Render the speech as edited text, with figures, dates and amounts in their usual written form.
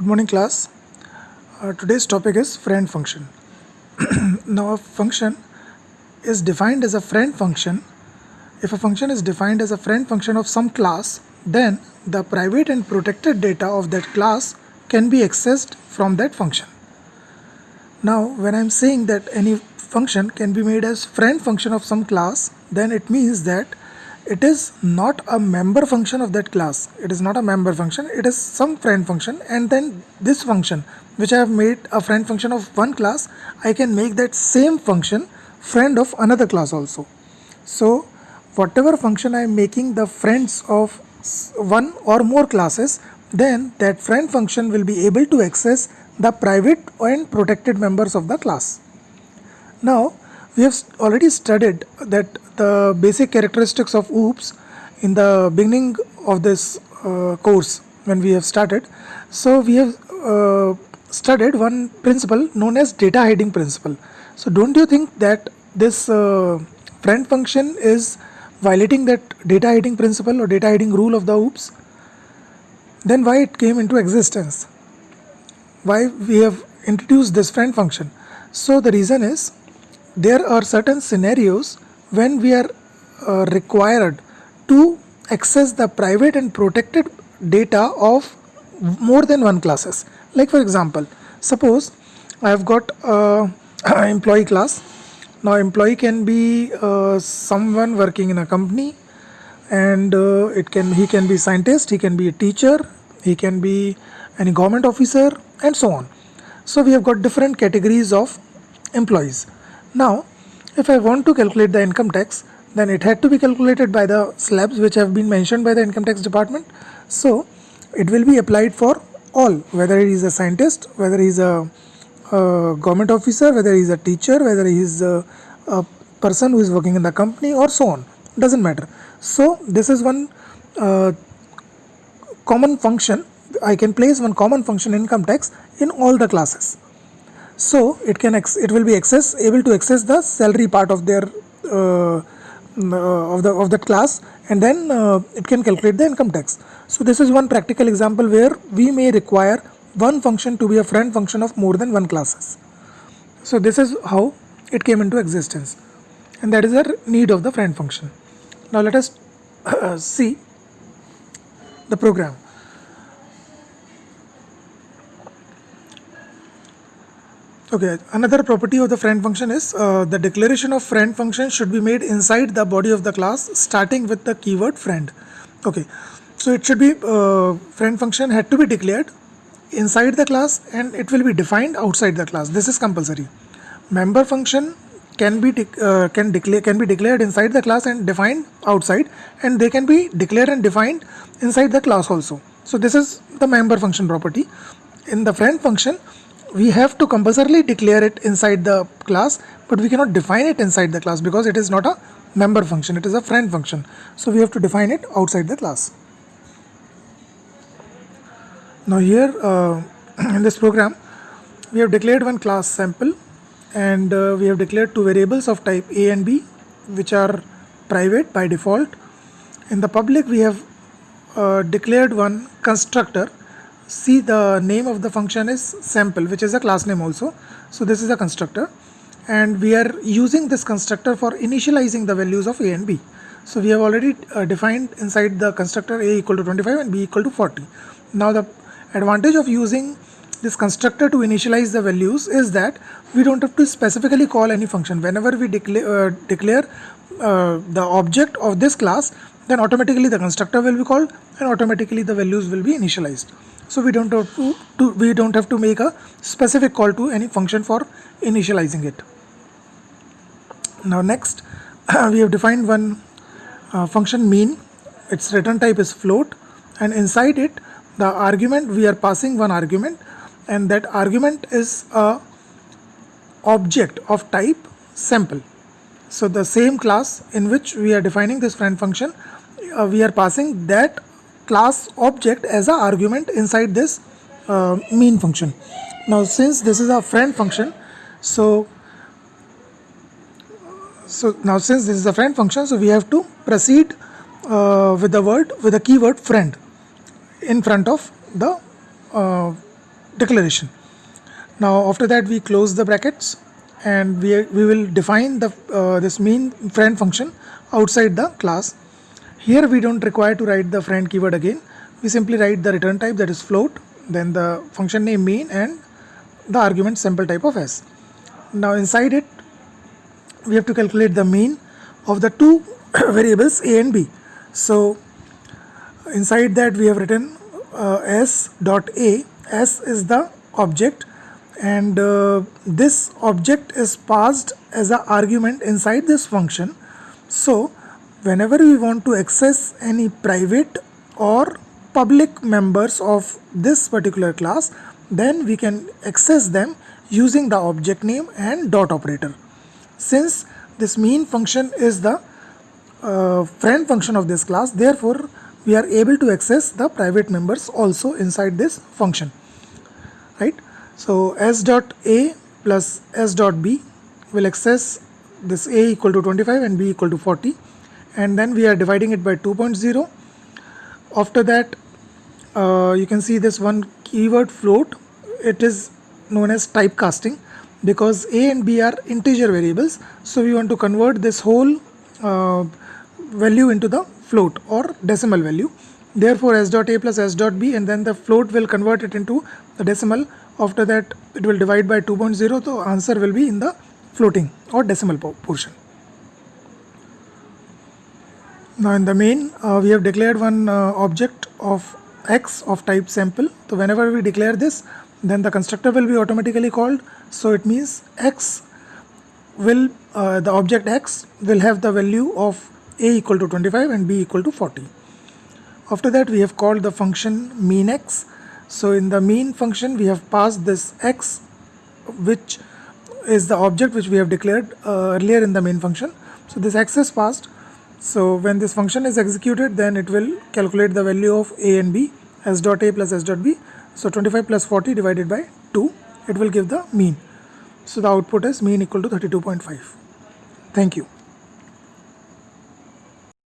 Good morning, class. Today's topic is friend function. Now, a function is defined as a friend function. If a function is defined as a friend function of some class, then the private and protected data of that class can be accessed from that function. Now, when I'm saying that any function can be made as friend function of some class, then it means that it is not a member function of that class. It is not a member function, it is some friend function, and then this function which I have made a friend function of one class, I can make that same function friend of another class also. So whatever function I am making the friends of one or more classes, then that friend function will be able to access the private and protected members of the class. Now, we have already studied that the basic characteristics of OOPS in the beginning of this course when we have started. So, we have studied one principle known as data hiding principle. So, don't you think that this friend function is violating that data hiding principle or data hiding rule of the OOPS? Then why it came into existence? Why we have introduced this friend function? So, the reason is there are certain scenarios when we are required to access the private and protected data of more than one classes. Like for example, suppose I have got employee class. Now employee can be someone working in a company, and he can be scientist, he can be a teacher, he can be any government officer, and so on. So we have got different categories of employees. Now, if I want to calculate the income tax, then it had to be calculated by the slabs which have been mentioned by the income tax department. So, it will be applied for all, whether he is a scientist, whether he is a government officer, whether he is a teacher, whether he is a person who is working in the company, or so on. Doesn't matter. So, this is one common function. I can place one common function income tax in all the classes. So it will be able to access the salary part of their of that class, and then it can calculate the income tax. So this is one practical example where we may require one function to be a friend function of more than one classes. So this is how it came into existence, and that is the need of the friend function. Now let us see the program. Okay, another property of the friend function is the declaration of friend function should be made inside the body of the class, starting with the keyword friend. Okay, so it should be friend function had to be declared inside the class, and it will be defined outside the class. This is compulsory. Member function can be declared inside the class and defined outside, and they can be declared and defined inside the class also. So this is the member function property. In the friend function, we have to compulsorily declare it inside the class, but we cannot define it inside the class because it is not a member function, it is a friend function. So we have to define it outside the class. Now here in this program, we have declared one class sample, and we have declared two variables of type A and B, which are private by default. In the public, we have declared one constructor. See, the name of the function is sample, which is a class name also. So this is a constructor, and we are using this constructor for initializing the values of A and B. So we have already defined inside the constructor A equal to 25 and B equal to 40. Now the advantage of using this constructor to initialize the values is that we don't have to specifically call any function. Whenever we declare the object of this class, then automatically the constructor will be called and automatically the values will be initialized. So we don't have to make a specific call to any function for initializing it. Now next, we have defined one function mean. Its return type is float, and inside it the argument, we are passing one argument, and that argument is a object of type sample. So the same class in which we are defining this friend function, we are passing that class object as an argument inside this mean function. Now since this is a friend function, so we have to proceed with the keyword friend in front of the declaration. Now after that we close the brackets, and we will define the this mean friend function outside the class. Here we don't require to write the friend keyword again. We simply write the return type, that is float, then the function name mean, and the argument sample type of s. Now inside it we have to calculate the mean of the two variables a and b. So inside that we have written s dot a. S is the object, and this object is passed as an argument inside this function. So whenever we want to access any private or public members of this particular class, then we can access them using the object name and dot operator. Since this mean function is the friend function of this class, therefore we are able to access the private members also inside this function, right? So s dot a plus s dot b will access this a equal to 25 and b equal to 40, and then we are dividing it by 2.0. After that you can see this one keyword float. It is known as typecasting because a and b are integer variables, so we want to convert this whole value into the float or decimal value. Therefore s dot a plus s dot b, and then the float will convert it into the decimal. After that it will divide by 2.0, so answer will be in the floating or decimal portion. Now in the main we have declared one object of x of type sample. So whenever we declare this, then the constructor will be automatically called. So it means x will the object x will have the value of a equal to 25 and b equal to 40. After that we have called the function mean x. So in the mean function we have passed this x, which is the object which we have declared earlier in the main function. So this x is passed. So when this function is executed, then it will calculate the value of a and b, s dot a plus s dot b. So 25 plus 40 divided by 2, it will give the mean. So the output is mean equal to 32.5. Thank you.